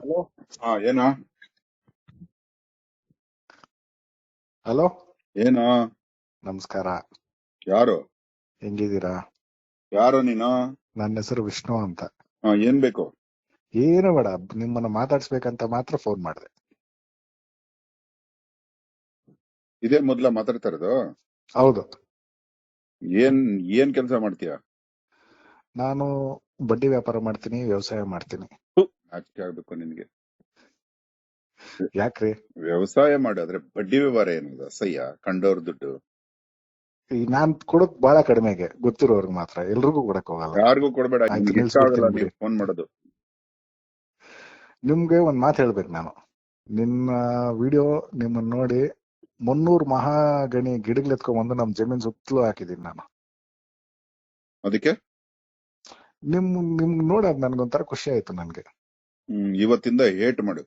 Hello. ಏನೋ hello, ಏನೋ ನಮಸ್ಕಾರ. ಯಾರು ಹೆಂಗಿದ್ದೀರಾ? ಯಾರು ನೀನು? ನನ್ನ ಹೆಸರು ವಿಷ್ಣು ಅಂತ. ಏನ್ ಬೇಕು? ಏನು ಬೇಡ, ನಿಮ್ಮನ್ನ ಮಾತಾಡ್ಸ್ಬೇಕಂತ ಮಾತ್ರ ಫೋನ್ ಮಾಡಿದೆ. ಇದೇ ಮೊದ್ಲ ಮಾತಾಡ್ತಾ ಇರೋದು? ಹೌದು, ಏನ್ ಏನ್ ಕೆಲಸ ಮಾಡ್ತೀಯ? ನಾನು ಬಡ್ಡಿ ವ್ಯಾಪಾರ ಮಾಡ್ತೀನಿ, ವ್ಯವಸಾಯ ಮಾಡ್ತೀನಿ. ನಾಚಿಕೆ ಆಗ್ಬೇಕು ನಿನ್ಗೆ. ಯಾಕ್ರಿ? ವ್ಯವಸಾಯ ಮಾಡಿದ್ರೆ ಬಡ್ಡಿ ವ್ಯವಹಾರ ಏನದ? ಅಸಹ್ಯ, ಕಂಡವ್ರ ದುಡ್ಡು. ಈಗ ನಾನ್ ಕೊಡೋದ್ ಬಹಳ ಕಡಿಮೆಗೆ, ಗೊತ್ತಿರೋರ್ಗೆ ಮಾತ್ರ, ಎಲ್ರಿಗೂ ಕೊಡಕ್ ಹೋಗಲ್ಲ. ಯಾರಿಗೂ ಕೊಡ್ಬೇಡ, ಆಯ್ತು, ನಿನ್ಗೆ ಇಷ್ಟ ಆಗಲ್ಲ ನಿಲ್ಸ್ಬಿಡ್ತೀನಿ ನೀವು ಬಿಡಿ. ಫೋನ್ ಮಾಡೋದು. ನಿಮ್ಗೆ ಒಂದ್ ಮಾತು ಹೇಳ್ಬೇಕು ನಾನು. ನಿನ್ನ ವಿಡಿಯೋ ನಿಮ್ಮನ್ನ ನೋಡಿ 300 ಮಹಾಗಣಿ ಗಿಡಗಳು ಎತ್ಕೊಂಡ್ಬಂದು ನಮ್ ಜಮೀನ್ ಸುತ್ತಲೂ ಹಾಕಿದೀನಿ ನಾನು. ಅದಕ್ಕೆ ನಿಮ್ ನೋಡೋದ್ ನನ್ಗೊಂಥರ ಖುಷಿ ಆಯ್ತು ನನ್ಗೆ. ಇವತ್ತಿಂದ ಹೇಟ್ ಮಾಡು.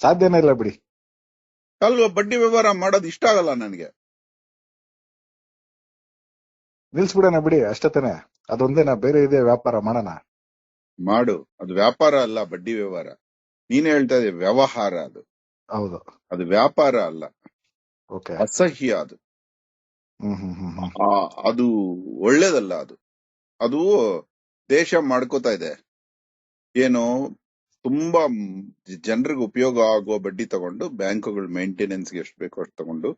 ಸಾಧ್ಯನೇ ಇಲ್ಲ ಬಿಡಿ. ಅಲ್ವಾ, ಬಡ್ಡಿ ವ್ಯವಹಾರ ಮಾಡೋದು ಇಷ್ಟ ಆಗಲ್ಲ ನನಗೆ. ನಿಲ್ಸ್ಬಿಡೋಣ ಬಿಡಿ, ಅಷ್ಟೇ ತಾನೆ. ಅದೊಂದೇನಾ, ಬೇರೆ ಇದೆ ವ್ಯಾಪಾರ ಮಾಡೋಣ? ಮಾಡು, ಅದು ವ್ಯಾಪಾರ ಅಲ್ಲ, ಬಡ್ಡಿ ವ್ಯವಹಾರ. ನೀನ್ ಹೇಳ್ತಾ ಇದೀಯ ವ್ಯವಹಾರ, ಹೌದು. ಅದು ವ್ಯಾಪಾರ ಅಲ್ಲ. ಓಕೆ. ಅಸಹ್ಯ ಅದು. ಹ್ಮ್. ಅದು ಒಳ್ಳೇದಲ್ಲ. ಅದು ದೇಶ ಮಾಡ್ಕೋತಾ ಇದೆ. ಏನು, ತುಂಬಾ ಜನರಿಗೆ ಉಪಯೋಗ ಆಗುವ ಬಡ್ಡಿ ತಗೊಂಡು ಬ್ಯಾಂಕುಗಳು ಮೇಂಟೆನೆನ್ಸ್ ಎಷ್ಟು ಬೇಕೋ ಅಷ್ಟು ತಗೊಂಡು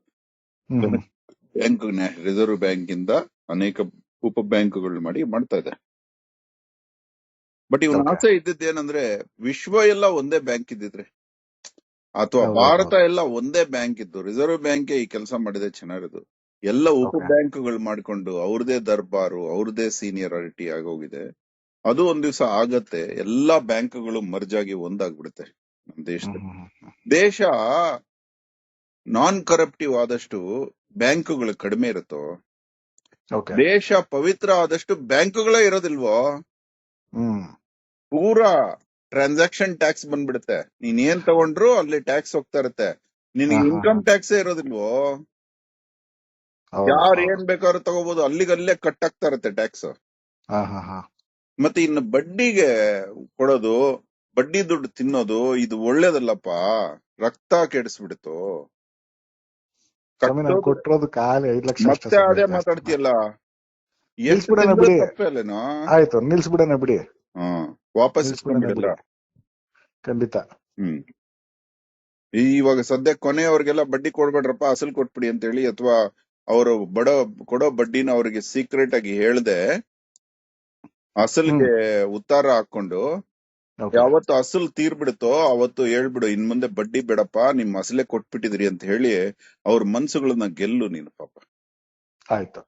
ಬ್ಯಾಂಕ್, ರಿಸರ್ವ್ ಬ್ಯಾಂಕ್ ಇಂದ ಅನೇಕ ಉಪ ಬ್ಯಾಂಕುಗಳು ಮಾಡ್ತಾ ಇದೆ. But even Okay. ಆಸೆ ಇದ್ದಿದ್ದೇನಂದ್ರೆ ವಿಶ್ವ ಎಲ್ಲ ಒಂದೇ ಬ್ಯಾಂಕ್ ಇದ್ದಿದ್ರೆ, ಅಥವಾ ಹೌದು, ಭಾರತ ಹೌದು. ಎಲ್ಲ ಒಂದೇ ಬ್ಯಾಂಕ್ ಇದ್ದು ರಿಸರ್ವ್ ಬ್ಯಾಂಕ್ ಈ ಕೆಲಸ ಮಾಡಿದ್ರೆ ಚೆನ್ನಾಗಿರೋದು. ಎಲ್ಲ ಉಪ Okay. ಬ್ಯಾಂಕುಗಳು ಮಾಡ್ಕೊಂಡು ಅವ್ರದೇ ದರ್ಬಾರು, ಅವ್ರದೇ ಸೀನಿಯರಿಟಿ ಆಗೋಗಿದೆ. ಅದು ಒಂದ್ ದಿವಸ ಆಗತ್ತೆ, ಎಲ್ಲಾ ಬ್ಯಾಂಕ್ಗಳು ಮರ್ಜ್ ಆಗಿ ಒಂದಾಗ್ಬಿಡುತ್ತೆ ನಮ್ ದೇಶದಲ್ಲಿ. ದೇಶ ನಾನ್ ಕರಪ್ಟಿವ್ ಆದಷ್ಟು ಬ್ಯಾಂಕುಗಳು ಕಡಿಮೆ ಇರುತ್ತೋ, Okay. ದೇಶ ಪವಿತ್ರ ಆದಷ್ಟು ಬ್ಯಾಂಕುಗಳೇ ಇರೋದಿಲ್ವೋ. ಪೂರಾ ಟ್ರಾನ್ಸಾಕ್ಷನ್ ಟ್ಯಾಕ್ಸ್ ಬಂದ್ಬಿಡುತ್ತೆ. ನೀನ್ ಏನ್ ತಗೊಂಡ್ರು ಅಲ್ಲಿ ಟ್ಯಾಕ್ಸ್ ಹೋಗ್ತಾ ಇರುತ್ತೆ. ನಿನ್ಗೆ ಇನ್ಕಮ್ ಟ್ಯಾಕ್ಸ್ ಇರೋದಿಲ್ವೋ. ಯಾರು ಏನ್ ಬೇಕಾದ್ರೂ ತಗೋಬಹುದು, ಅಲ್ಲಿಗಲ್ಲೇ ಕಟ್ ಆಗ್ತಾ ಇರುತ್ತೆ ಟ್ಯಾಕ್ಸ್. ಮತ್ತೆ ಇನ್ನು ಬಡ್ಡಿಗೆ ಕೊಡೋದು, ಬಡ್ಡಿ ದುಡ್ಡು ತಿನ್ನೋದು, ಇದು ಒಳ್ಳೇದಲ್ಲಪ್ಪ. ರಕ್ತ ಕೆಡಿಸ್ಬಿಡ್ತು. ಕೊಟ್ಟಿರೋದು ಖಾಲಿ 5 ಲಕ್ಷ ಅಷ್ಟೇ. ಮತ್ತೆ ಅದೇ ಮಾತಾಡ್ತೀಯಲ್ಲ, ಎಷ್ಟು ನಿಲ್ಸ್ಬಿಡೋಣ ತಿಂದ್ರೆ ಬಿಡಿ. ತಪ್ಪೇಲೇನೋ. ಆಯ್ತು, ನಿಲ್ಸ್ಬಿಡೋಣ ಬಿಡಿ. ವಾಪಸ್ ನಿಲ್ಸ್ಬಿಡೋಣ ಬಿಡಿ, ಖಂಡಿತ. ಇವಾಗ ಸದ್ಯ ಕೊನೆಯವ್ರಿಗೆಲ್ಲ ಬಡ್ಡಿ ಕೊಡ್ಬೇಡ್ರಪ್ಪ, ಅಸಲ್ ಕೊಟ್ಬಿಡಿ ಅಂತ ಹೇಳಿ, ಅಥವಾ ಅವರು ಕೊಡೋ ಬಡ್ಡಿನ ಅವ್ರಿಗೆ ಸೀಕ್ರೆಟ್ ಆಗಿ ಹೇಳ್ದೆ ಅಸಲ್ಗೆ ಉತ್ತಾರ ಹಾಕೊಂಡು, ಯಾವತ್ತು ಅಸಲ್ ತೀರ್ಬಿಡುತ್ತೋ ಅವತ್ತು ಹೇಳ್ಬಿಡು, ಇನ್ ಮುಂದೆ ಬಡ್ಡಿ ಬೇಡಪ್ಪ, ನಿಮ್ ಅಸಲೇ ಕೊಟ್ಬಿಟ್ಟಿದ್ರಿ ಅಂತ ಹೇಳಿ ಅವ್ರ ಮನ್ಸುಗಳನ್ನ ಗೆಲ್ಲು ನೀನು ಪಾಪ. ಆಯ್ತು,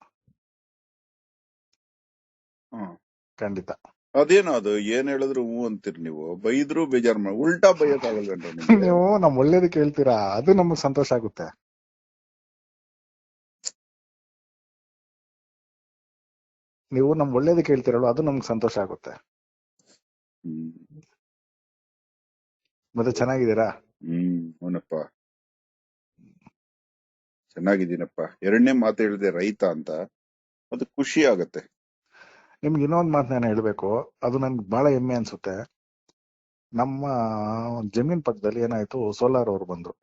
ಖಂಡಿತ. ಅದೇನೋ ಅದು, ಏನ್ ಹೇಳಿದ್ರು ಹೂ ಅಂತೀರಿ ನೀವು. ಬೈದ್ರು ಬೇಜಾರ್ ಮಾಡಿ, ಉಲ್ಟಾ ಬೈಯಕ್ಕಾಗಲ್ವೇನ್ರ ನಿಮ್ಗೆ? ನೀವು ನಮ್ ಒಳ್ಳೇದಕ್ಕೆ ಹೇಳ್ತೀರಾ, ಅದು ನಮಗ್ ಸಂತೋಷ ಆಗುತ್ತೆ. ನೀವು ನಮ್ ಒಳ್ಳೇದಕ್ಕೆ ಹೇಳ್ತಿರಲ್ಲ, ಅದು ನಮ್ಗೆ ಸಂತೋಷ ಆಗುತ್ತೆ. ಮತ್ತೆ ಚೆನ್ನಾಗಿದ್ದೀರಾ? ಅವನಪ್ಪ ಚೆನ್ನಾಗಿದ್ದೀನಪ್ಪ. ಎರಡನೇ ಮಾತು ಹೇಳಿದೆ ರೈತ ಅಂತ, ಅದು ಖುಷಿ ಆಗತ್ತೆ. ನಿಮ್ಗೆ ಇನ್ನೊಂದ್ ಮಾತು ನಾನು ಹೇಳ್ಬೇಕು, ಅದು ನನ್ಗೆ ಬಹಳ ಹೆಮ್ಮೆ ಅನ್ಸುತ್ತೆ. ನಮ್ಮ ಜಮೀನ್ ಪಕ್ಕದಲ್ಲಿ ಏನಾಯ್ತು, ಸೋಲಾರ್ ಅವ್ರು ಬಂದ್ರು.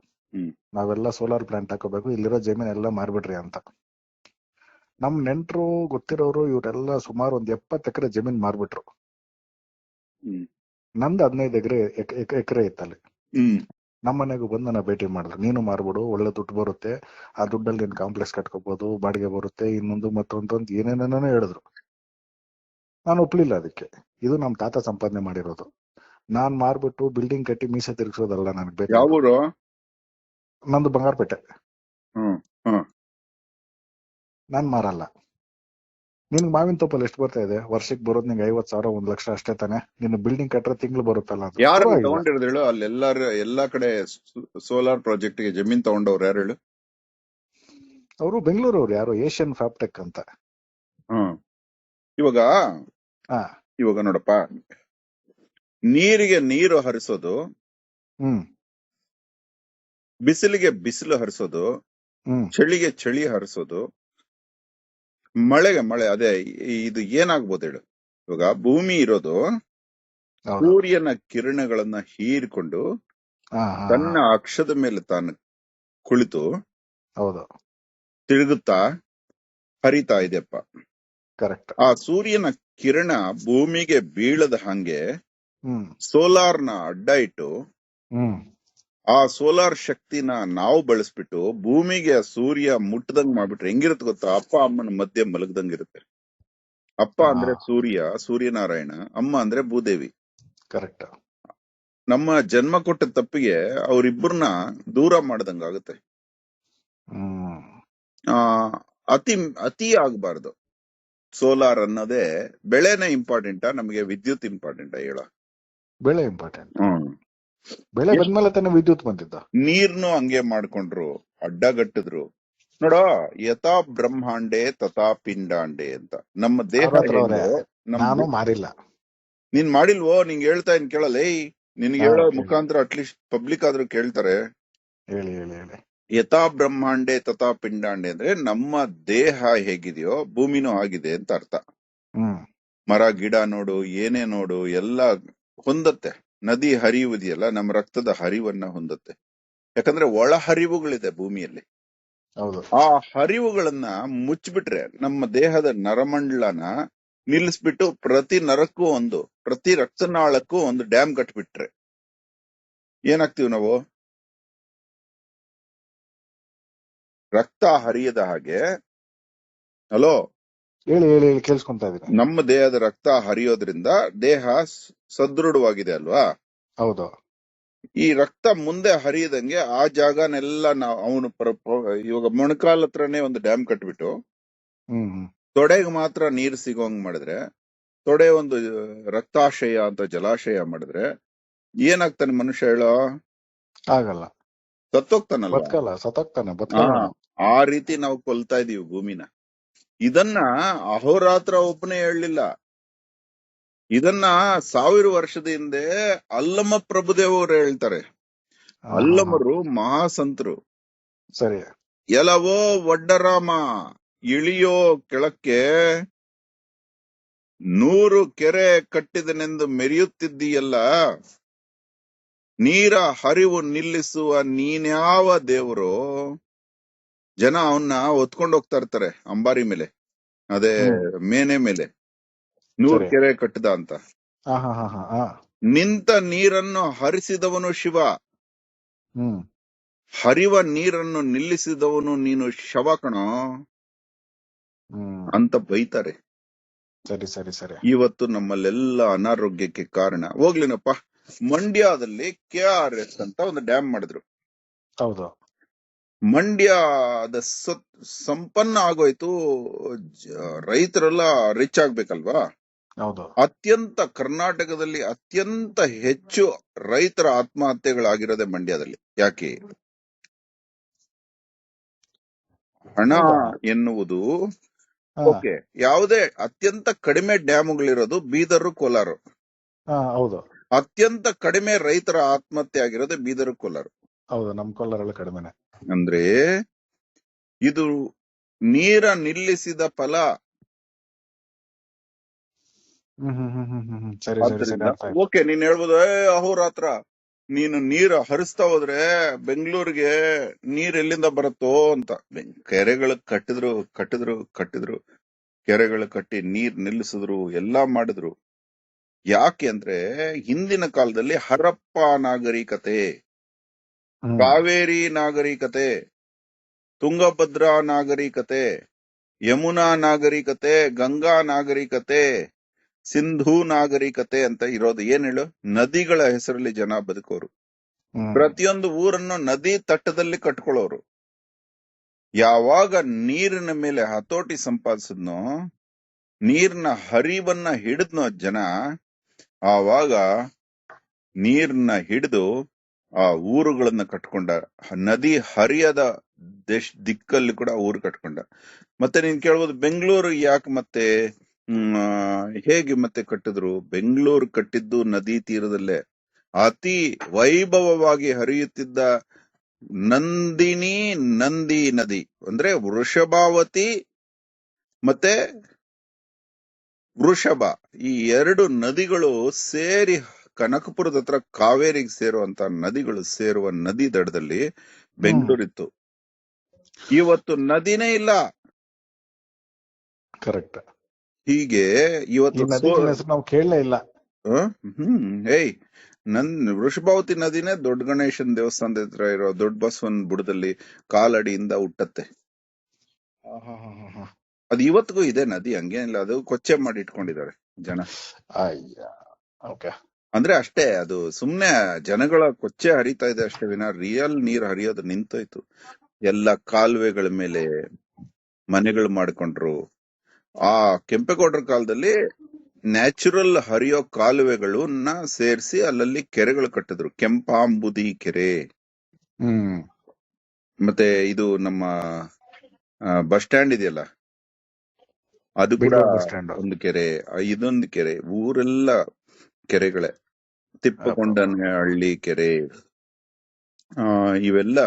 ನಾವೆಲ್ಲ ಸೋಲಾರ್ ಪ್ಲಾಂಟ್ ಹಾಕೋಬೇಕು, ಇಲ್ಲಿರೋ ಜಮೀನ್ ಎಲ್ಲ ಮಾರ್ಬಿಡ್ರಿ ಅಂತ. ನಮ್ ನೆಂಟರು ಗೊತ್ತಿರೋರು ಇವರೆಲ್ಲ ಸುಮಾರು 70 ಎಕರೆ ಜಮೀನ್ ಮಾರ್ಬಿಟ್ರು. ನಂದು 15 ಎಕರೆ ಇತ್ತಲ್ಲಿ. ನಮ್ಮನೆಗೂ ಬಂದು ನನ್ನ ಭೇಟಿ ಮಾಡಿದ್ರು, ನೀನು ಮಾರ್ಬಿಡು, ಒಳ್ಳೆ ದುಡ್ಡು ಬರುತ್ತೆ, ಆ ದುಡ್ಡಲ್ಲಿ ನೀನ್ ಕಾಂಪ್ಲೆಕ್ಸ್ ಕಟ್ಕೋಬಹುದು, ಬಾಡಿಗೆ ಬರುತ್ತೆ, ಇನ್ನೊಂದು ಮತ್ತೊಂದು ಏನೇನೇನೋ ಹೇಳಿದ್ರು. ನಾನು ಒಪ್ಲಿಲ್ಲ ಅದಕ್ಕೆ. ಇದು ನಮ್ ತಾತ ಸಂಪಾದನೆ ಮಾಡಿರೋದು. ನಾನ್ ಮಾರ್ಬಿಟ್ಟು ಬಿಲ್ಡಿಂಗ್ ಕಟ್ಟಿ ಮೀಸೆ ತಿರ್ಗಿಸೋದಲ್ಲ ನನಗೆ ಬೇಕು. ನಂದು ಬಂಗಾರಪೇಟೆ. ನಾನ್ ಮಾರಲ್ಲ. ನಿನ್ಗೆ ಮಾವಿನ ತೋಪಲ್ಲಿ ಎಷ್ಟು ಬರ್ತಾ ಇದೆ ವರ್ಷಕ್ಕೆ? ಬರೋದು ನಿಂಗೆ 50,000 1 ಲಕ್ಷ ಅಷ್ಟೇ ತಾನೆ. ನಿನ್ನ ಬಿಲ್ಡಿಂಗ್ ಕಟ್ಟರೆ ತಿಂಗಳು ಬರುತ್ತಲ್ಲ. ಯಾರು ತಗೊಂಡಿರೋದು ಹೇಳು? ಅಲ್ಲಿ ಎಲ್ಲಾ ಕಡೆ ಸೋಲಾರ್ ಪ್ರಾಜೆಕ್ಟ್ ಗೆ ಜಮೀನ್ ತಗೊಂಡವ್ರು ಯಾರು ಹೇಳು? ಅವರು ಬೆಂಗಳೂರವ್ರು, ಯಾರು ಏಷ್ಯನ್ ಫ್ಯಾಪ್ಟೆಕ್ ಅಂತ. ಇವಾಗ ನೋಡಪ್ಪ, ನೀರಿಗೆ ನೀರು ಹರಿಸೋದು, ಬಿಸಿಲಿಗೆ ಬಿಸಿಲು ಹರಿಸೋದು, ಚಳಿಗೆ ಚಳಿ ಹರಿಸೋದು, ಮಳೆಗೆ ಮಳೆ, ಅದೇ ಇದು ಏನಾಗ್ಬೋದು ಹೇಳು? ಇವಾಗ ಭೂಮಿ ಇರೋದು ಹೌದು. ಸೂರ್ಯನ ಕಿರಣಗಳನ್ನ ಹೀರಿಕೊಂಡು ತನ್ನ ಅಕ್ಷದ ಮೇಲೆ ತಾನು ಕುಳಿತು ಹೌದು, ತಿರುಗುತ್ತಾ ಹರಿತಾ ಇದೆಯಪ್ಪ. ಕರೆಕ್ಟ್. ಆ ಸೂರ್ಯನ ಕಿರಣ ಭೂಮಿಗೆ ಬೀಳದ ಹಂಗೆ ಸೋಲಾರ್ನ ಅಡ್ಡ ಇಟ್ಟು ಆ ಸೋಲಾರ್ ಶಕ್ತಿನ ನಾವು ಬಳಸ್ಬಿಟ್ಟು ಭೂಮಿಗೆ ಸೂರ್ಯ ಮುಟ್ಟದಂಗ್ ಮಾಡ್ಬಿಟ್ರೆ ಹೆಂಗಿರುತ್ತೆ ಗೊತ್ತಾ? ಅಪ್ಪ ಅಮ್ಮನ ಮಧ್ಯೆ ಮಲಗದಂಗಿರುತ್ತೆ. ಅಪ್ಪ ಅಂದ್ರೆ ಸೂರ್ಯನಾರಾಯಣ, ಅಮ್ಮ ಅಂದ್ರೆ ಭೂದೇವಿ. ಕರೆಕ್ಟ್. ನಮ್ಮ ಜನ್ಮ ಕೊಟ್ಟ ತಪ್ಪಿಗೆ ಅವರಿಬ್ಬರನ್ನ ದೂರ ಮಾಡ್ದಂಗಾಗುತ್ತೆ. ಅತಿ ಆಗ್ಬಾರ್ದು. ಸೋಲಾರ್ ಅನ್ನೋದೇ ಬೆಳೆನೇ ಇಂಪಾರ್ಟೆಂಟಾ ನಮಗೆ ವಿದ್ಯುತ್ ಇಂಪಾರ್ಟೆಂಟಾ ಹೇಳ? ಬೆಳೆ ಇಂಪಾರ್ಟೆಂಟ್. ಬೆಳೆ ಬಂದ್ಮೇಲೆ ತಾನೇ ವಿದ್ಯುತ್ ಬಂದಿದ್ದ. ನೀರ್ನು ಹಂಗೆ ಮಾಡ್ಕೊಂಡ್ರು, ಅಡ್ಡಗಟ್ಟಿದ್ರು. ನೋಡೋ, ಯಥಾ ಬ್ರಹ್ಮಾಂಡೆ ತಥಾ ಪಿಂಡಾಂಡೆ ಅಂತ. ನಮ್ಮ ದೇಹ ನಾನು ಮಾರಿಲ್ಲ. ನೀನ್ ಮಾಡಿಲ್ವೋ? ನಿಂಗೆ ಹೇಳ್ತಾ ಇನ್ ಕೇಳಲ್ಲ. ನಿನ್ಗೆ ಹೇಳೋ ಮುಖಾಂತರ ಅಟ್ಲೀಸ್ಟ್ ಪಬ್ಲಿಕ್ ಆದ್ರೂ ಕೇಳ್ತಾರೆ. ಹೇಳಿ ಹೇಳಿ ಹೇಳಿ. ಯಥಾ ಬ್ರಹ್ಮಾಂಡೆ ತಥಾ ಪಿಂಡಾಂಡೆ ಅಂದ್ರೆ ನಮ್ಮ ದೇಹ ಹೇಗಿದೆಯೋ ಭೂಮಿನೂ ಆಗಿದೆ ಅಂತ ಅರ್ಥ. ಮರ ಗಿಡ ನೋಡು, ಏನೇ ನೋಡು, ಎಲ್ಲ ಹೊಂದತ್ತೆ. ನದಿ ಹರಿಯುವುದಿಯಲ್ಲ, ನಮ್ಮ ರಕ್ತದ ಹರಿವನ್ನ ಹೊಂದತ್ತೆ. ಯಾಕಂದ್ರೆ ಒಳ ಹರಿವುಗಳಿದೆ ಭೂಮಿಯಲ್ಲಿ. ಆ ಹರಿವುಗಳನ್ನ ಮುಚ್ಚಿಬಿಟ್ರೆ, ನಮ್ಮ ದೇಹದ ನರಮಂಡಲನ ನಿಲ್ಲಿಸ್ಬಿಟ್ಟು ಪ್ರತಿ ನರಕ್ಕೂ ಪ್ರತಿ ರಕ್ತನಾಳಕ್ಕೂ ಒಂದು ಡ್ಯಾಮ್ ಕಟ್ಬಿಟ್ರೆ ಏನಾಗ್ತೀವಿ ನಾವು? ರಕ್ತ ಹರಿಯದ ಹಾಗೆ. ಹಲೋ, ಹೇಳಿ ಹೇಳಿ ಹೇಳಿ, ಕೇಳಿಸ್ಕೊಂತಾ ಇದೀನಿ. ನಮ್ಮ ದೇಹದ ರಕ್ತ ಹರಿಯೋದ್ರಿಂದ ದೇಹ ಸದೃಢವಾಗಿದೆ ಅಲ್ವಾ? ಹೌದು. ಈ ರಕ್ತ ಮುಂದೆ ಹರಿಯದಂಗೆ ಆ ಜಾಗನೆಲ್ಲ ಅವನು ಇವಾಗ ಮೊಣಕಾಲ್ ಹತ್ರನೇ ಒಂದು ಡ್ಯಾಮ್ ಕಟ್ಬಿಟ್ಟು ತೊಡೆಗೆ ಮಾತ್ರ ನೀರು ಸಿಗೋಂಗ್ ಮಾಡಿದ್ರೆ, ತೊಡೆ ಒಂದು ರಕ್ತಾಶಯ ಅಂತ ಜಲಾಶಯ ಮಾಡಿದ್ರೆ ಏನಾಗ್ತಾನೆ ಮನುಷ್ಯ ಹೇಳೋ? ಆಗಲ್ಲ, ಸತ್ತೋಗ್ತಾನಲ್ಲ. ಆ ರೀತಿ ನಾವು ಕೊಲ್ತಾ ಇದೀವಿ ಭೂಮಿನ. ಇದನ್ನ ಅಹೋರಾತ್ರ ಒಬ್ಬನೇ ಹೇಳಲಿಲ್ಲ. ಇದನ್ನ 1000 ವರ್ಷದ ಹಿಂದೆ ಅಲ್ಲಮ ಪ್ರಭುದೇವರು ಹೇಳ್ತಾರೆ. ಅಲ್ಲಮರು ಮಹಾಸಂತರು. ಸರಿ. ಎಲವೋ ಒಡ್ಡರಾಮ, ಇಳಿಯೋ ಕೆಳಕ್ಕೆ, 100 ಕೆರೆ ಕಟ್ಟಿದನೆಂದು ಮೆರೆಯುತ್ತಿದ್ದೀಯಲ್ಲ, ನೀರ ಹರಿವು ನಿಲ್ಲಿಸುವ ನೀನ್ಯಾವ ದೇವರು? ಜನ ಅವನ್ನ ಹೊತ್ಕೊಂಡು ಹೋಗ್ತಾ ಇರ್ತಾರೆ ಅಂಬಾರಿ ಮೇಲೆ, ಅದೇ ಮೇನೆ ಮೇಲೆ, 100 ಕೆರೆ ಕಟ್ಟಿದ ಅಂತ. ನಿಂತ ನೀರನ್ನು ಹರಿಸಿದವನು ಶಿವ, ಹರಿವ ನೀರನ್ನು ನಿಲ್ಲಿಸಿದವನು ನೀನು ಶವ ಕಣೋ ಅಂತ ಬೈತಾರೆ. ಸರಿ ಸರಿ ಸರಿ. ಇವತ್ತು ನಮ್ಮಲ್ಲೆಲ್ಲ ಅನಾರೋಗ್ಯಕ್ಕೆ ಕಾರಣ. ಹೋಗ್ಲಿನಪ್ಪ, ಮಂಡ್ಯದಲ್ಲಿ KRS ಅಂತ ಒಂದು ಡ್ಯಾಮ್ ಮಾಡಿದ್ರು. ಹೌದು. ಮಂಡ್ಯದ ಸಂಪನ್ನ ಆಗೋಯ್ತು, ರೈತರೆಲ್ಲ ರಿಚ್ ಆಗ್ಬೇಕಲ್ವಾ? ಹೌದು. ಕರ್ನಾಟಕದಲ್ಲಿ ಅತ್ಯಂತ ಹೆಚ್ಚು ರೈತರ ಆತ್ಮಹತ್ಯೆಗಳಾಗಿರೋದೇ ಮಂಡ್ಯದಲ್ಲಿ. ಯಾಕೆ? ಹಣ ಎನ್ನುವುದು ಓಕೆ. ಯಾವುದೇ ಅತ್ಯಂತ ಕಡಿಮೆ ಡ್ಯಾಮ್ಗಳಿರೋದು ಬೀದರು, ಕೋಲಾರ. ಹೌದು. ಅತ್ಯಂತ ಕಡಿಮೆ ರೈತರ ಆತ್ಮಹತ್ಯೆ ಆಗಿರೋದು ಬೀದರು, ಕೋಲಾರ. ಹೌದು, ನಮ್ ಕೋಲಾರಲ್ಲಿ ಕಡಿಮೆನೆ. ಅಂದ್ರೆ ಇದು ನೀರ ನಿಲ್ಲಿಸಿದ ಫಲ. ಓಕೆ, ನೀನ್ ಹೇಳ್ಬೋದು, ಅಹೋರಾತ್ರ ನೀನು ನೀರು ಹರಿಸ್ತಾ ಹೋದ್ರೆ ಬೆಂಗಳೂರಿಗೆ ನೀರ್ ಎಲ್ಲಿಂದ ಬರುತ್ತೋ ಅಂತ. ಕೆರೆಗಳು ಕಟ್ಟಿದ್ರು, ಕೆರೆಗಳು ಕಟ್ಟಿ ನೀರ್ ನಿಲ್ಲಿಸಿದ್ರು, ಎಲ್ಲಾ ಮಾಡಿದ್ರು. ಯಾಕೆ ಅಂದ್ರೆ ಹಿಂದಿನ ಕಾಲದಲ್ಲಿ ಹರಪ್ಪ ನಾಗರಿಕತೆ, ಕಾವೇರಿ ನಾಗರಿಕತೆ, ತುಂಗಭದ್ರಾ ನಾಗರಿಕತೆ, ಯಮುನಾ ನಾಗರಿಕತೆ, ಗಂಗಾ ನಾಗರಿಕತೆ, ಸಿಂಧೂ ನಾಗರಿಕತೆ ಅಂತ ಇರೋದು. ಏನ್ ಹೇಳು? ನದಿಗಳ ಹೆಸರಲ್ಲಿ ಜನ ಬದುಕೋರು. ಪ್ರತಿಯೊಂದು ಊರನ್ನು ನದಿ ತಟ್ಟದಲ್ಲಿ ಕಟ್ಕೊಳ್ಳೋರು. ಯಾವಾಗ ನೀರಿನ ಮೇಲೆ ಹತೋಟಿ ಸಂಪಾದಿಸಿದ್ನೋ, ನೀರಿನ ಹರಿವನ್ನ ಹಿಡಿದ್ನೋ ಜನ, ಆವಾಗ ನೀರ್ನ ಹಿಡಿದು ಆ ಊರುಗಳನ್ನ ಕಟ್ಕೊಂಡ. ನದಿ ಹರಿಯದ ದಿಕ್ಕಲ್ಲಿ ಕೂಡ ಊರು ಕಟ್ಕೊಂಡ. ಮತ್ತೆ ನೀನ್ ಕೇಳ್ಬೋದು, ಬೆಂಗಳೂರು ಯಾಕೆ ಮತ್ತೆ ಹೇಗೆ ಮತ್ತೆ ಕಟ್ಟಿದ್ರು? ಬೆಂಗಳೂರು ಕಟ್ಟಿದ್ದು ನದಿ ತೀರದಲ್ಲೇ. ಅತಿ ವೈಭವವಾಗಿ ಹರಿಯುತ್ತಿದ್ದ ನಂದಿ ನದಿ ಅಂದ್ರೆ ವೃಷಭಾವತಿ ಮತ್ತೆ ವೃಷಭ, ಈ ಎರಡು ನದಿಗಳು ಸೇರಿ ಕನಕಪುರದ ಹತ್ರ ಕಾವೇರಿಗೆ ಸೇರುವಂತ ನದಿಗಳು ಸೇರುವ ನದಿ ದಡದಲ್ಲಿ ಬೆಂಗಳೂರಿತ್ತು. ಇವತ್ತು ನದಿನೇ ಇಲ್ಲ. ಕರೆಕ್ಟ್. ಹೀಗೆ ಈ ಇವತ್ತು ನದಿಗಳ ಹೆಸರು ನಾವು ಕೇಳಲೇ ಇಲ್ಲ. ಏಯ್, ವೃಷಭಾವತಿ ನದಿನೇ ದೊಡ್ಡ ಗಣೇಶನ್ ದೇವಸ್ಥಾನದ ಹತ್ರ ಇರೋ ದೊಡ್ಡ ಬಸವನ್ ಬುಡದಲ್ಲಿ ಕಾಲಡಿಯಿಂದ ಹುಟ್ಟತ್ತೆ. ಅದು ಇವತ್ತಿಗೂ ಇದೆ ನದಿ, ಹಂಗೇನಿಲ್ಲ. ಅದು ಕೊಚ್ಚೆ ಮಾಡಿ ಇಟ್ಕೊಂಡಿದ್ದಾರೆ ಜನ. ಅಂದ್ರೆ ಅಷ್ಟೇ, ಅದು ಸುಮ್ನೆ ಜನಗಳ ಕೊಚ್ಚೆ ಹರಿತಾ ಇದೆ ಅಷ್ಟೇ ವಿನ ರಿಯಲ್ ನೀರ್ ಹರಿಯೋದು ನಿಂತೋಯ್ತು. ಎಲ್ಲ ಕಾಲುವೆಗಳ ಮೇಲೆ ಮನೆಗಳು ಮಾಡ್ಕೊಂಡ್ರು. ಆ ಕೆಂಪೇಗೌಡರ ಕಾಲದಲ್ಲಿ ನ್ಯಾಚುರಲ್ ಹರಿಯೋ ಕಾಲುವೆಗಳನ್ನ ಸೇರಿಸಿ ಅಲ್ಲಲ್ಲಿ ಕೆರೆಗಳು ಕಟ್ಟಿದ್ರು. ಕೆಂಪಾಂಬುದಿ ಕೆರೆ, ಮತ್ತೆ ಇದು ನಮ್ಮ ಬಸ್ ಸ್ಟ್ಯಾಂಡ್ ಇದೆಯಲ್ಲ, ಅದು ಕೂಡ ಒಂದು ಕೆರೆ, ಇದೊಂದು ಕೆರೆ. ಊರೆಲ್ಲ ಕೆರೆಗಳೇ. ತಿಪ್ಪಕೊಂಡನ ಹಳ್ಳಿ ಕೆರೆ, ಇವೆಲ್ಲ.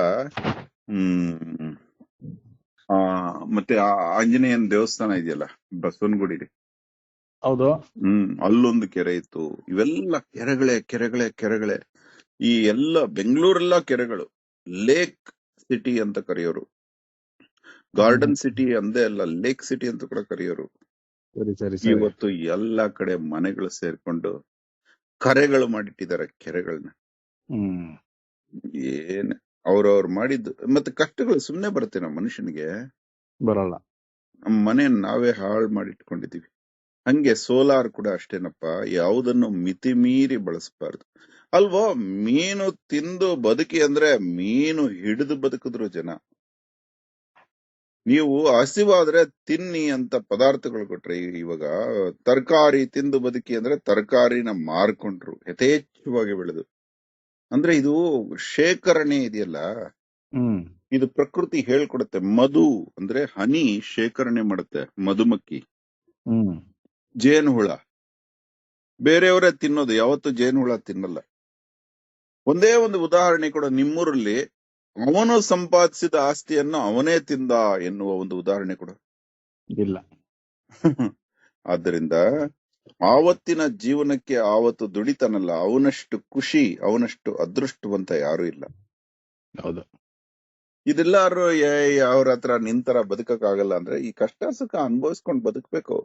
ಮತ್ತೆ ಆಂಜನೇಯನ ದೇವಸ್ಥಾನ ಇದೆಯಲ್ಲ ಬಸವನಗುಡಿಲಿ, ಹೌದು, ಅಲ್ಲೊಂದು ಕೆರೆ ಇತ್ತು. ಇವೆಲ್ಲ ಕೆರೆಗಳೇ ಕೆರೆಗಳೇ ಕೆರೆಗಳೇ. ಈ ಎಲ್ಲ ಬೆಂಗಳೂರೆಲ್ಲ ಕೆರೆಗಳು. ಲೇಕ್ ಸಿಟಿ ಅಂತ ಕರೆಯೋರು. ಗಾರ್ಡನ್ ಸಿಟಿ ಅಂದೇ ಅಲ್ಲ, ಲೇಕ್ ಸಿಟಿ ಅಂತ ಕೂಡ ಕರೆಯೋರು. ಇವತ್ತು ಎಲ್ಲಾ ಕಡೆ ಮನೆಗಳು ಸೇರ್ಕೊಂಡು ಕರೆಗಳು ಮಾಡಿಟ್ಟಿದ್ದಾರೆ ಕೆರೆಗಳನ್ನ. ಏನ್ ಅವ್ರವ್ರು ಮಾಡಿದ್ದು. ಮತ್ತೆ ಕಷ್ಟಗಳು ಸುಮ್ನೆ ಬರುತ್ತೆ ನಮ್ಮ ಮನುಷ್ಯನಿಗೆ, ಬರಲ್ಲ. ನಮ್ಮ ಮನೆ ನಾವೇ ಹಾಳು ಮಾಡಿಟ್ಕೊಂಡಿದೀವಿ. ಹಂಗೆ ಸೋಲಾರ್ ಕೂಡ ಅಷ್ಟೇನಪ್ಪ, ಯಾವುದನ್ನು ಮಿತಿ ಮೀರಿ ಬಳಸಬಾರ್ದು ಅಲ್ವೋ. ಮೀನು ತಿಂದು ಬದುಕಿ ಅಂದ್ರೆ ಮೀನು ಹಿಡಿದು ಬದುಕಿದ್ರು ಜನ. ನೀವು ಹಸಿವಾದ್ರೆ ತಿನ್ನಿ ಅಂತ ಪದಾರ್ಥಗಳು ಕೊಟ್ರೆ, ಇವಾಗ ತರಕಾರಿ ತಿಂದು ಬದುಕಿ ಅಂದ್ರೆ ತರಕಾರಿನ ಮಾರ್ಕೊಂಡ್ರು ಯಥೇಚ್ಛವಾಗಿ ಬೆಳೆದು. ಅಂದ್ರೆ ಇದು ಶೇಖರಣೆ ಇದೆಯಲ್ಲ, ಇದು ಪ್ರಕೃತಿ ಹೇಳ್ಕೊಡುತ್ತೆ. ಮಧು ಅಂದ್ರೆ ಹನಿ ಶೇಖರಣೆ ಮಾಡುತ್ತೆ ಮಧುಮಕ್ಕಿ, ಜೇನುಹುಳ. ಬೇರೆಯವರೇ ತಿನ್ನೋದು, ಯಾವತ್ತು ಜೇನುಹುಳ ತಿನ್ನಲ್ಲ. ಒಂದೇ ಒಂದು ಉದಾಹರಣೆ ಕೂಡ, ನಿಮ್ಮೂರಲ್ಲಿ ಅವನು ಸಂಪಾದಿಸಿದ ಆಸ್ತಿಯನ್ನು ಅವನೇ ತಿಂದ ಎನ್ನುವ ಒಂದು ಉದಾಹರಣೆ ಕೂಡ ಇಲ್ಲ. ಆದ್ದರಿಂದ ಆವತ್ತಿನ ಜೀವನಕ್ಕೆ ಆವತ್ತು ದುಡಿತಾನಲ್ಲ, ಅವನಷ್ಟು ಖುಷಿ, ಅವನಷ್ಟು ಅದೃಷ್ಟವಂತ ಯಾರು ಇಲ್ಲ. ಹೌದು. ಇದೆಲ್ಲಾರು ಅವ್ರ ಹತ್ರ ನಿಂತರ ಬದುಕಕ್ಕಾಗಲ್ಲ ಅಂದ್ರೆ ಈ ಕಷ್ಟ ಸುಖ ಅನುಭವಿಸ್ಕೊಂಡ್ ಬದುಕ್ಬೇಕು.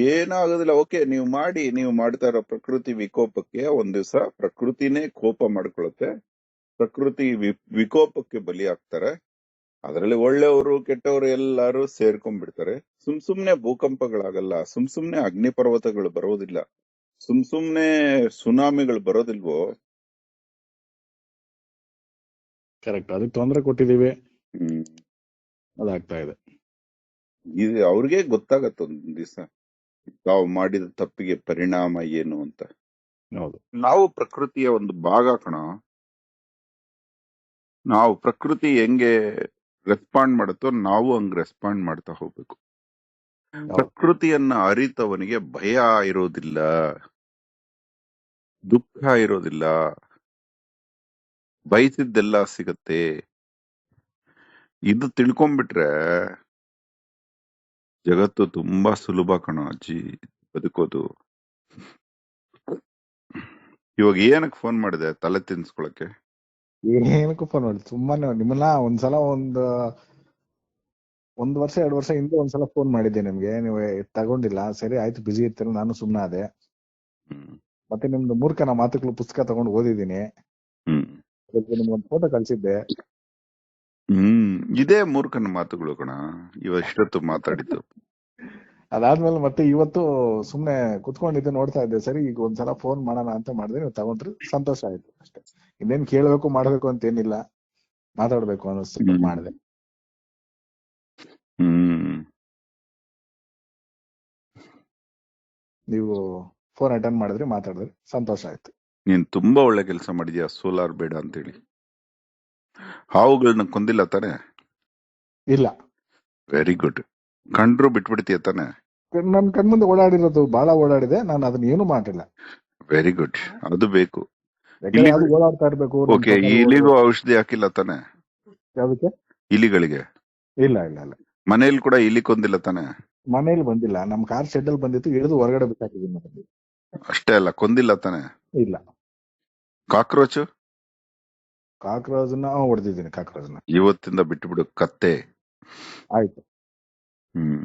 ಏನಾಗೋದಿಲ್ಲ. ಓಕೆ, ನೀವು ಮಾಡಿ, ನೀವು ಮಾಡ್ತಾ ಇರೋ ಪ್ರಕೃತಿ ವಿಕೋಪಕ್ಕೆ ಒಂದ್ ದಿವಸ ಪ್ರಕೃತಿನೇ ಕೋಪ ಮಾಡ್ಕೊಳುತ್ತೆ. ಪ್ರಕೃತಿ ವಿಕೋಪಕ್ಕೆ ಬಲಿ ಆಗ್ತಾರೆ. ಅದರಲ್ಲಿ ಒಳ್ಳೆಯವರು ಕೆಟ್ಟವರು ಎಲ್ಲಾರು ಸೇರ್ಕೊಂಡ್ಬಿಡ್ತಾರೆ. ಸುಮ್ನೆ ಭೂಕಂಪಗಳಾಗಲ್ಲ, ಸುಮ್ನೆ ಅಗ್ನಿ ಪರ್ವತಗಳು ಬರೋದಿಲ್ಲ, ಸುಮ್ನೆ ಸುನಾಮಿಗಳು ಬರೋದಿಲ್ವೋ. ಕರೆಕ್ಟ್. ಅದಕ್ಕೆ ತೊಂದರೆ ಕೊಟ್ಟಿದೀವಿ, ಅದಾಗ್ತಾ ಇದೆ. ಇದು ಅವ್ರಿಗೆ ಗೊತ್ತಾಗತ್ತ ಒಂದ್ ದಿವಸ ತಾವು ಮಾಡಿದ ತಪ್ಪಿಗೆ ಪರಿಣಾಮ ಏನು ಅಂತ. ಹೌದು. ನಾವು ಪ್ರಕೃತಿಯ ಒಂದು ಭಾಗ ಕಣ. ನಾವು ಪ್ರಕೃತಿ ಹೆಂಗೆ ರೆಸ್ಪಾಂಡ್ ಮಾಡುತ್ತೋ ನಾವು ಹಂಗ್ ರೆಸ್ಪಾಂಡ್ ಮಾಡ್ತಾ ಹೋಗ್ಬೇಕು. ಪ್ರಕೃತಿಯನ್ನ ಅರಿತವನಿಗೆ ಭಯ ಇರೋದಿಲ್ಲ, ದುಃಖ ಇರೋದಿಲ್ಲ, ಬಯಸಿದ್ದೆಲ್ಲ ಸಿಗತ್ತೆ. ಇದು ತಿಳ್ಕೊಂಡ್ಬಿಟ್ರೆ ಜಗತ್ತು ತುಂಬಾ ಸುಲಭ ಕಣ ಅಜ್ಜಿ, ಬದುಕೋದು. ಇವಾಗ ಏನಕ್ಕೆ ಫೋನ್ ಮಾಡಿದೆ? ತಲೆ ತಿನ್ಸ್ಕೊಳಕ್ಕೆ? ಏನಕ್ಕೂ ಫೋನ್ ಮಾಡಿ ಸುಮ್ಮನೆ ನಿಮ್ಮನ್ನ ಒಂದ್ಸಲ ಒಂದ್ ವರ್ಷ 2 ವರ್ಷ ಹಿಂದೆ ಒಂದ್ಸಲ ಫೋನ್ ಮಾಡಿದ್ದೆ ನಿಮ್ಗೆ, ನೀವು ತಗೊಂಡಿಲ್ಲ. ಸರಿ ಆಯ್ತು, ಬಿಸಿ ಇರ್ತೀರ, ನಾನು ಸುಮ್ನೆ ಅದೇ. ಮತ್ತೆ ನಿಮ್ದು ಮೂರ್ಖನ ಮಾತುಗಳು ಪುಸ್ತಕ ತಗೊಂಡು ಓದಿದೀನಿ. ನಿಮ್ಗೊಂದು ಫೋಟೋ ಕಳ್ಸಿದ್ದೆ. ಇದೇ ಮೂರ್ಖನ ಮಾತುಗಳು ಕಣ ಇವಷ್ಟೊತ್ತು ಮಾತಾಡಿದ್ದು. ಅದಾದ್ಮೇಲೆ ಮತ್ತೆ ಇವತ್ತು ಸುಮ್ನೆ ಕುತ್ಕೊಂಡಿದ್ದೆ, ನೋಡ್ತಾ ಇದ್ದೆ. ಸರಿ, ಈಗ ಒಂದ್ಸಲ ಫೋನ್ ಮಾಡೋಣ ಅಂತ ಮಾಡಿದ್ರೆ ನೀವು ತಗೊಂಡ್ರಿ, ಸಂತೋಷ ಆಯ್ತು ಅಷ್ಟೇ. ಇನ್ನೇನ್ ಕೇಳ್ಬೇಕು ಮಾಡ್ಬೇಕು ಅಂತ ಏನಿಲ್ಲ, ಮಾತಾಡ್ಬೇಕು ಅನ್ನಿಸ್ತು, ಮಾಡಿದೆ. ನೀವು ಫೋನ್ ಅಟೆಂಡ್ ಮಾಡಿದ್ರಿ, ಮಾತಾಡಿದ್ರಿ, ಸಂತೋಷ ಆಯ್ತು. ನೀನ್ ತುಂಬಾ ಒಳ್ಳೆ ಕೆಲಸ ಮಾಡಿದ್ಯಾ, ಸೋಲಾರ್ ಬೇಡ ಅಂತೇಳಿ. ಹಾವುಗಳನ್ನ ಕೊಂದಿಲ್ಲ ತಾನೆ? ಇಲ್ಲ. Very good. ಕಂಡ್ರು ಬಿಟ್ಬಿಡ್ತೀಯ ತಾನೆ? ನನ್ ಕಣ್ಮುಂದೆ ಓಡಾಡಿರೋದು ಬಹಳ ಓಡಾಡಿದೆ, ನಾನು ಅದನ್ನ ಏನು ಮಾಡಿಲ್ಲ. ವೆರಿ ಗುಡ್, ಅದು ಬೇಕು. ಓಡಾಡ್ತಾ ಇರ್ಬೇಕು. ಓಕೆ, ಇಲಿಗೂ ಔಷಧಿ ಹಾಕಿಲ್ಲ ತಾನೆ? ಯಾವ್ದಕ್ಕೆ? ಇಲಿಗಳಿಗೆ? ಇಲ್ಲ ಇಲ್ಲ ಇಲ್ಲ. ಮನೇಲಿ ಕೂಡ ಇಲಿ ಕೊಂದಿಲ್ಲ ತಾನೆ? ಮನೇಲಿ ಬಂದಿಲ್ಲ, ನಮ್ ಕಾರ್ ಶೆಡ್ ಅಲ್ಲಿ ಬಂದಿತ್ತು, ಇಳಿದು ಹೊರಗಡೆ ಬಿಸಾಕಿದೀನಿ ಮನೇಲಿ. ಅಷ್ಟೇ ಅಲ್ಲ, ಕೊಂದಿಲ್ಲ ತಾನೆ? ಇಲ್ಲ. ಕಾಕ್ರೋಚ್ ಕಾಕ್ರೋಚ್ನ ಹೊಡೆದಿದ್ದೀನಿ, ಕಾಕ್ರೋಚ್ನ. ಇವತ್ತಿಂದ ಬಿಟ್ಟು ಕತ್ತೆ. ಆಯ್ತು. ಹ್ಮ್.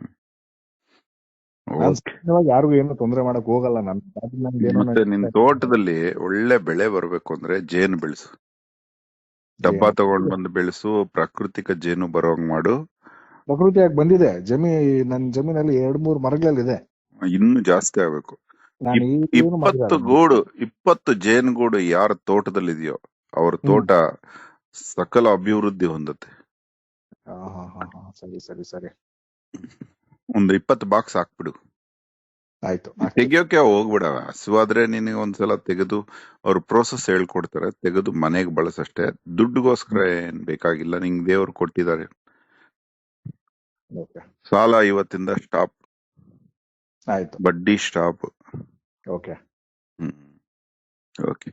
ನಾನ್ ಓಕೆ. ಸಾಮಾನ್ಯವಾಗಿ ಯಾರಿಗೂ ಏನು ತೊಂದರೆ ಮಾಡಕ್ ಹೋಗಲ್ಲ. ನಂದೇನೋ ಮತ್ತೆ ನಿನ್ ತೋಟದಲ್ಲಿ ಒಳ್ಳೆ ಬೆಳೆ ಬರ್ಬೇಕು ಅಂದ್ರೆ ಜೇನು ಬೆಳೆಸು. ಡಬ್ಬ ತಗೊಂಡ್ ಬಂದು ಬೆಳೆಸು, ಪ್ರಾಕೃತಿಕ ಜೇನು ಬರೋಂಗ್ ಮಾಡು. ಪ್ರಕೃತಿಯಾಗಿ ಬಂದಿದೆ. ನನ್ ಜಮೀನಲ್ಲಿ 2-3 ಮರಗಳಿದೆ. ಇನ್ನು ಜಾಸ್ತಿ ಆಗ್ಬೇಕು. ನಾನು 20 ಜೇನುಗೂಡು ಯಾರ ತೋಟದಲ್ಲಿದೆಯೋ ಅವ್ರ ತೋಟ ಸಕಲ ಅಭಿವೃದ್ಧಿ ಹೊಂದತ್ತೆ. ಸರಿ ಸರಿ ಸರಿ. ಒಂದು 20 ಬಾಕ್ಸ್ ಹಾಕ್ಬಿಡು. ಆಯ್ತು. ತೆಗಿಯೋಕೆ ಹೋಗ್ಬಿಡ. ಹಸುವಾದ್ರೆ ನಿನಗೆ ಒಂದ್ಸಲ ತೆಗೆದು ಅವ್ರು ಪ್ರೋಸೆಸ್ ಹೇಳ್ಕೊಡ್ತಾರೆ, ತೆಗೆದು ಮನೆಗೆ ಬಳಸಷ್ಟೇ. ದುಡ್ಡುಗೋಸ್ಕರ ಏನ್ ಬೇಕಾಗಿಲ್ಲ, ನಿಂಗ್ ದೇವ್ರು ಕೊಟ್ಟಿದ್ದಾರೆ. ಸಾಲ ಇವತ್ತಿಂದ ಸ್ಟಾಪ್. ಆಯ್ತು. ಬಡ್ಡಿ ಸ್ಟಾಪ್. ಓಕೆ. ಹ್ಮ್. ಓಕೆ.